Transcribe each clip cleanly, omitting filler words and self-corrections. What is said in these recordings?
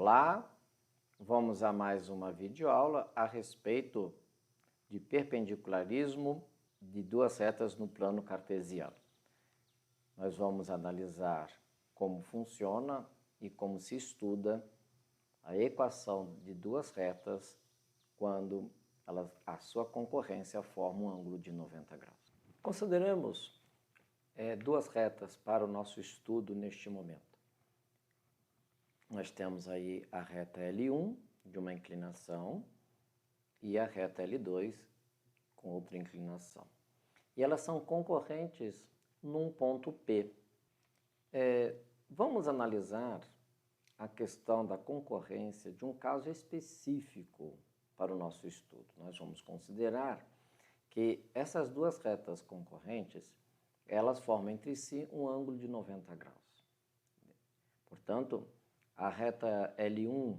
Olá, vamos a mais uma videoaula a respeito de perpendicularismo de duas retas no plano cartesiano. Nós vamos analisar como funciona e como se estuda a equação de duas retas quando a sua concorrência forma um ângulo de 90 graus. Consideremos duas retas para o nosso estudo neste momento. Nós temos aí a reta L1 de uma inclinação e a reta L2 com outra inclinação. E elas são concorrentes num ponto P. Vamos analisar a questão da concorrência de um caso específico para o nosso estudo. Nós vamos considerar que essas duas retas concorrentes, elas formam entre si um ângulo de 90 graus. Portanto, a reta L1,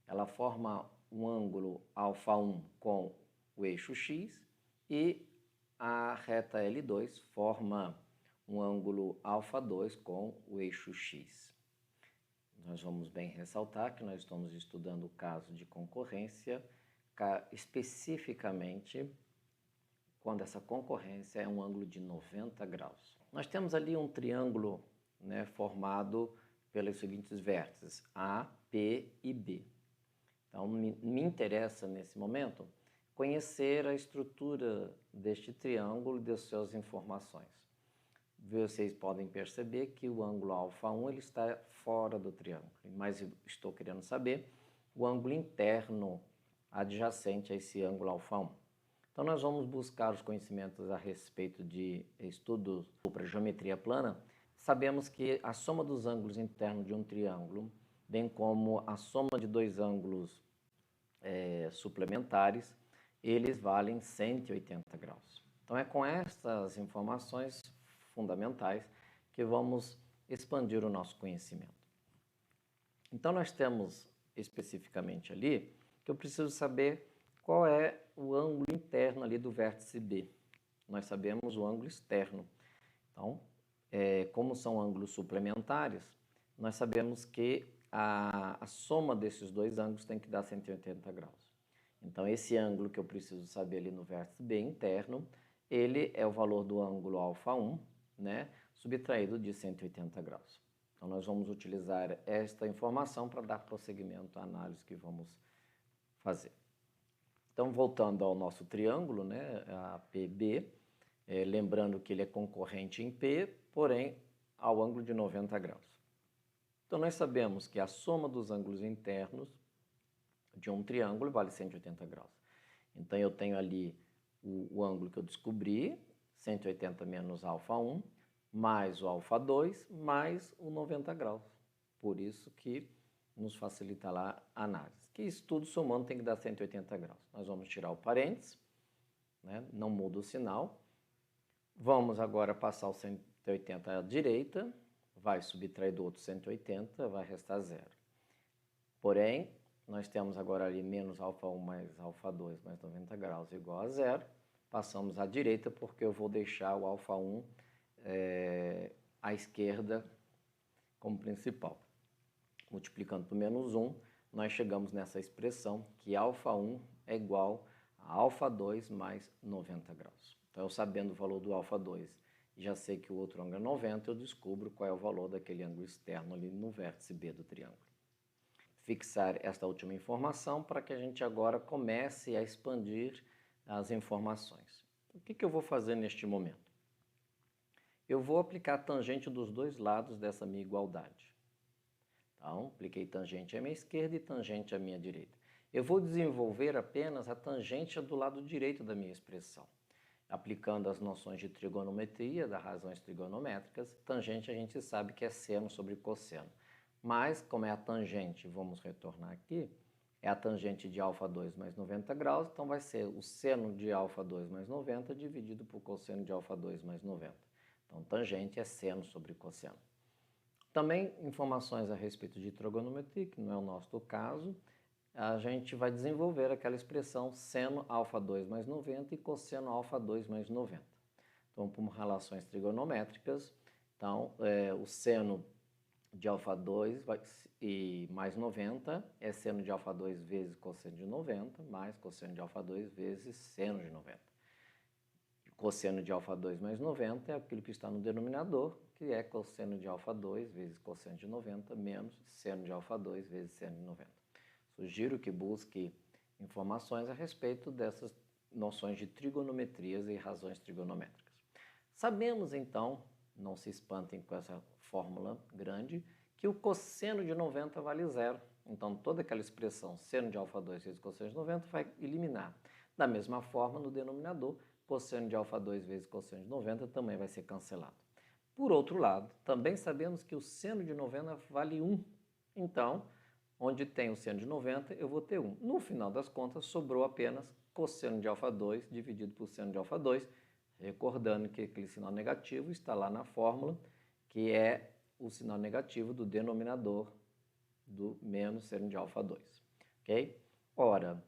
ela forma um ângulo α1 com o eixo x e a reta L2 forma um ângulo α2 com o eixo x. Nós vamos bem ressaltar que nós estamos estudando o caso de concorrência, especificamente quando essa concorrência é um ângulo de 90 graus. Nós temos ali um triângulo, formado pelos seguintes vértices, A, P e B. Então, me interessa, nesse momento, conhecer a estrutura deste triângulo e das suas informações. Vocês podem perceber que o ângulo α1 ele está fora do triângulo, mas estou querendo saber o ângulo interno adjacente a esse ângulo α1. Então, nós vamos buscar os conhecimentos a respeito de estudos para geometria plana. Sabemos que a soma dos ângulos internos de um triângulo, bem como a soma de dois ângulos suplementares, eles valem 180 graus. Então, é com essas informações fundamentais que vamos expandir o nosso conhecimento. Então, nós temos especificamente ali que eu preciso saber qual é o ângulo interno ali do vértice B. Nós sabemos o ângulo externo. Então, como são ângulos suplementares, nós sabemos que a soma desses dois ângulos tem que dar 180 graus. Então, esse ângulo que eu preciso saber ali no vértice B interno, ele é o valor do ângulo α1, subtraído de 180 graus. Então, nós vamos utilizar esta informação para dar prosseguimento à análise que vamos fazer. Então, voltando ao nosso triângulo, a PB, lembrando que ele é concorrente em P, porém ao ângulo de 90 graus. Então, nós sabemos que a soma dos ângulos internos de um triângulo vale 180 graus. Então, eu tenho ali o ângulo que eu descobri, 180 menos α1, mais o α2, mais o 90 graus. Por isso que nos facilita lá a análise. Que isso tudo somando tem que dar 180 graus. Nós vamos tirar o parênteses, não muda o sinal. Vamos agora passar o 180 à direita, vai subtrair do outro 180, vai restar zero. Porém, nós temos agora ali menos α1 mais α2 mais 90 graus igual a zero. Passamos à direita porque eu vou deixar o α1 à esquerda como principal. Multiplicando por menos 1, nós chegamos nessa expressão que α1 é igual a α2 mais 90 graus. Então, eu sabendo o valor do α2 e já sei que o outro ângulo é 90, eu descubro qual é o valor daquele ângulo externo ali no vértice B do triângulo. Fixar esta última informação para que a gente agora comece a expandir as informações. O que eu vou fazer neste momento? Eu vou aplicar a tangente dos dois lados dessa minha igualdade. Então, apliquei tangente à minha esquerda e tangente à minha direita. Eu vou desenvolver apenas a tangente do lado direito da minha expressão. Aplicando as noções de trigonometria, das razões trigonométricas, tangente a gente sabe que é seno sobre cosseno. Mas, como é a tangente, vamos retornar aqui, é a tangente de α2 mais 90 graus, então vai ser o seno de α2 mais 90 dividido por cosseno de α2 mais 90. Então, tangente é seno sobre cosseno. Também informações a respeito de trigonometria, que não é o nosso caso, a gente vai desenvolver aquela expressão seno α2 mais 90 e cosseno α2 mais 90. Então, por relações trigonométricas, então, o seno de alfa 2 e mais 90 é seno de alfa 2 vezes cosseno de 90 mais cosseno de alfa 2 vezes seno de 90. Cosseno de alfa 2 mais 90 é aquilo que está no denominador, que é cosseno de alfa 2 vezes cosseno de 90 menos seno de alfa 2 vezes seno de 90. Sugiro que busque informações a respeito dessas noções de trigonometrias e razões trigonométricas. Sabemos, então, não se espantem com essa fórmula grande, que o cosseno de 90 vale zero. Então, toda aquela expressão seno de alfa 2 vezes cosseno de 90 vai eliminar. Da mesma forma, no denominador, cosseno de alfa 2 vezes cosseno de 90 também vai ser cancelado. Por outro lado, também sabemos que o seno de 90 vale 1. Então, onde tem o seno de 90, eu vou ter 1. No final das contas, sobrou apenas cosseno de alfa 2 dividido por seno de alfa 2, recordando que aquele sinal negativo está lá na fórmula, que é o sinal negativo do denominador do menos seno de alfa 2. Ok? Ora,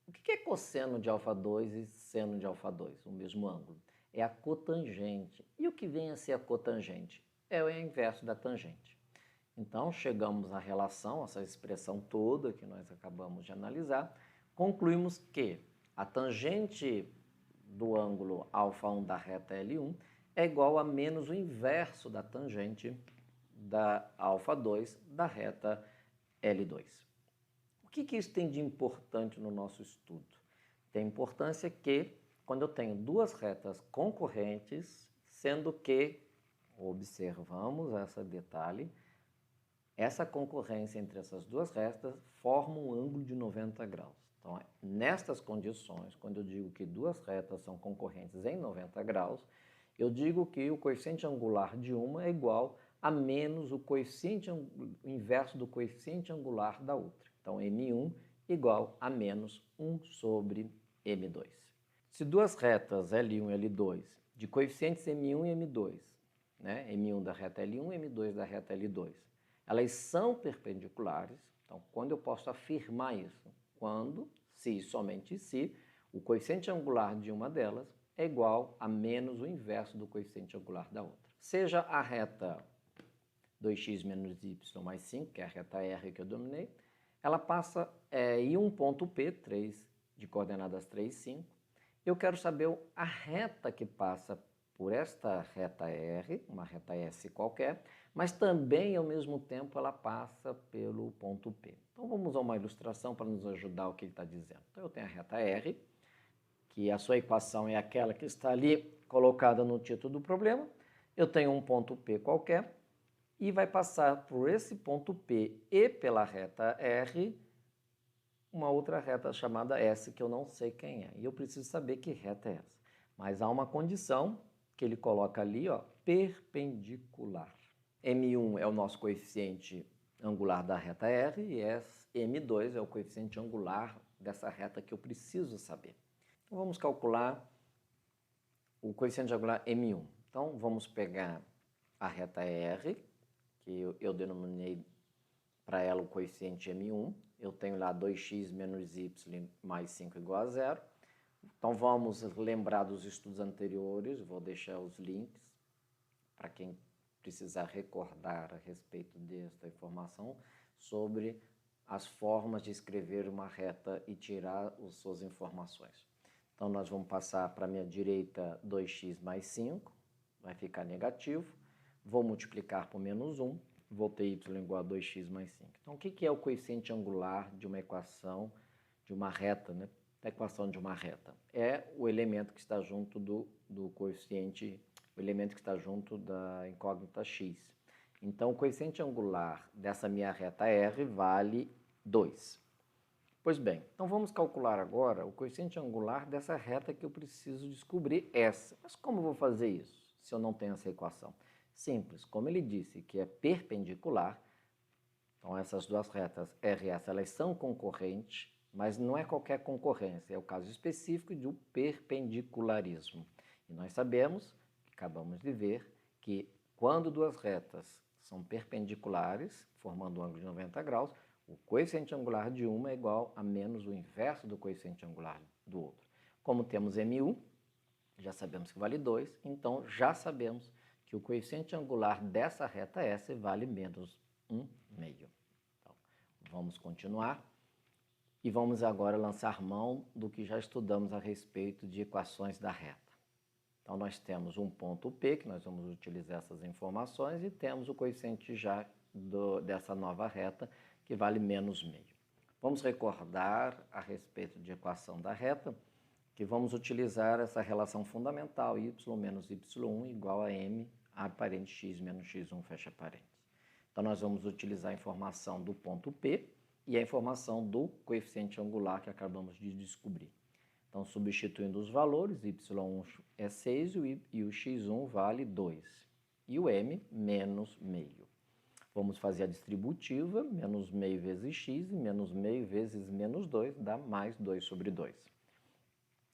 o que é cosseno de alfa 2 e seno de alfa 2? O mesmo ângulo. É a cotangente. E o que vem a ser a cotangente? É o inverso da tangente. Então, chegamos à relação, essa expressão toda que nós acabamos de analisar, concluímos que a tangente do ângulo α1 da reta L1 é igual a menos o inverso da tangente da α2 da reta L2. O que isso tem de importante no nosso estudo? Tem importância que, quando eu tenho duas retas concorrentes, sendo que, observamos esse detalhe, essa concorrência entre essas duas retas forma um ângulo de 90 graus. Então, nestas condições, quando eu digo que duas retas são concorrentes em 90 graus, eu digo que o coeficiente angular de uma é igual a menos o coeficiente inverso do coeficiente angular da outra. Então, M1 igual a menos 1 sobre M2. Se duas retas L1 e L2 de coeficientes M1 e M2, né, M1 da reta L1 e M2 da reta L2, elas são perpendiculares. Então, quando eu posso afirmar isso? Quando, se e somente se, o coeficiente angular de uma delas é igual a menos o inverso do coeficiente angular da outra. Seja a reta 2x menos y mais 5, que é a reta R que eu dominei, ela passa em um ponto P, 3, de coordenadas 3 e 5. Eu quero saber a reta que passa por esta reta R, uma reta S qualquer, mas também, ao mesmo tempo, ela passa pelo ponto P. Então, vamos a uma ilustração para nos ajudar o que ele está dizendo. Então, eu tenho a reta R, que a sua equação é aquela que está ali colocada no título do problema. Eu tenho um ponto P qualquer e vai passar por esse ponto P e pela reta R uma outra reta chamada S, que eu não sei quem é. E eu preciso saber que reta é essa. Mas há uma condição que ele coloca ali, ó, perpendicular. M1 é o nosso coeficiente angular da reta R e M2 é o coeficiente angular dessa reta que eu preciso saber. Então, vamos calcular o coeficiente angular M1. Então, vamos pegar a reta R, que eu denominei para ela o coeficiente M1. Eu tenho lá 2x menos y mais 5 igual a zero. Então, vamos lembrar dos estudos anteriores, vou deixar os links para quem precisar recordar a respeito desta informação sobre as formas de escrever uma reta e tirar as suas informações. Então, nós vamos passar para a minha direita 2x mais 5, vai ficar negativo. Vou multiplicar por menos 1, vou ter y igual a 2x mais 5. Então, o que é o coeficiente angular de uma equação, de uma reta, né? Da equação de uma reta? É o elemento que está junto do coeficiente, o elemento que está junto da incógnita x. Então, o coeficiente angular dessa minha reta R vale 2. Pois bem, então vamos calcular agora o coeficiente angular dessa reta que eu preciso descobrir, essa. Mas como eu vou fazer isso, se eu não tenho essa equação? Simples, como ele disse que é perpendicular, então essas duas retas R e S, elas são concorrentes, mas não é qualquer concorrência, é o caso específico do perpendicularismo. E nós sabemos, acabamos de ver, que quando duas retas são perpendiculares, formando um ângulo de 90 graus, o coeficiente angular de uma é igual a menos o inverso do coeficiente angular do outro. Como temos M1, já sabemos que vale 2, então já sabemos que o coeficiente angular dessa reta S vale menos 1/2. Então, vamos continuar e vamos agora lançar mão do que já estudamos a respeito de equações da reta. Então, nós temos um ponto P, que nós vamos utilizar essas informações, e temos o coeficiente já dessa nova reta, que vale menos meio. Vamos recordar a respeito de equação da reta, que vamos utilizar essa relação fundamental, y menos y1 igual a m, abre parênteses, x menos x1, fecha parênteses. Então, nós vamos utilizar a informação do ponto P e a informação do coeficiente angular que acabamos de descobrir. Então, substituindo os valores, y1 é 6 e o x1 vale 2. E o m, menos meio. Vamos fazer a distributiva, menos meio vezes x, e menos meio vezes menos 2 dá mais 2 sobre 2.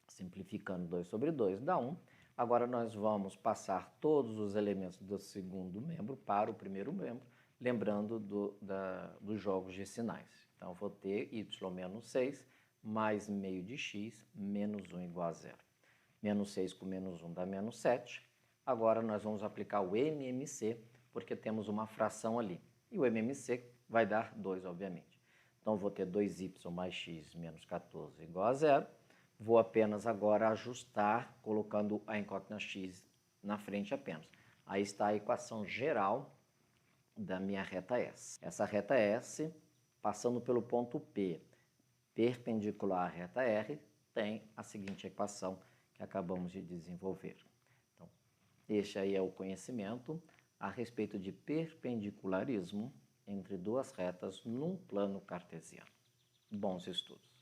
Simplificando 2 sobre 2 dá 1. Agora nós vamos passar todos os elementos do segundo membro para o primeiro membro, lembrando dos jogos de sinais. Então, eu vou ter y menos 6 mais meio de x menos 1 igual a 0. Menos 6 com menos 1 dá menos 7. Agora nós vamos aplicar o MMC, porque temos uma fração ali. E o MMC vai dar 2, obviamente. Então, eu vou ter 2y mais x menos 14 igual a 0. Vou apenas agora ajustar, colocando a incógnita x na frente apenas. Aí está a equação geral da minha reta S. Essa reta S, passando pelo ponto P, perpendicular à reta R, tem a seguinte equação que acabamos de desenvolver. Então, este aí é o conhecimento a respeito de perpendicularismo entre duas retas num plano cartesiano. Bons estudos!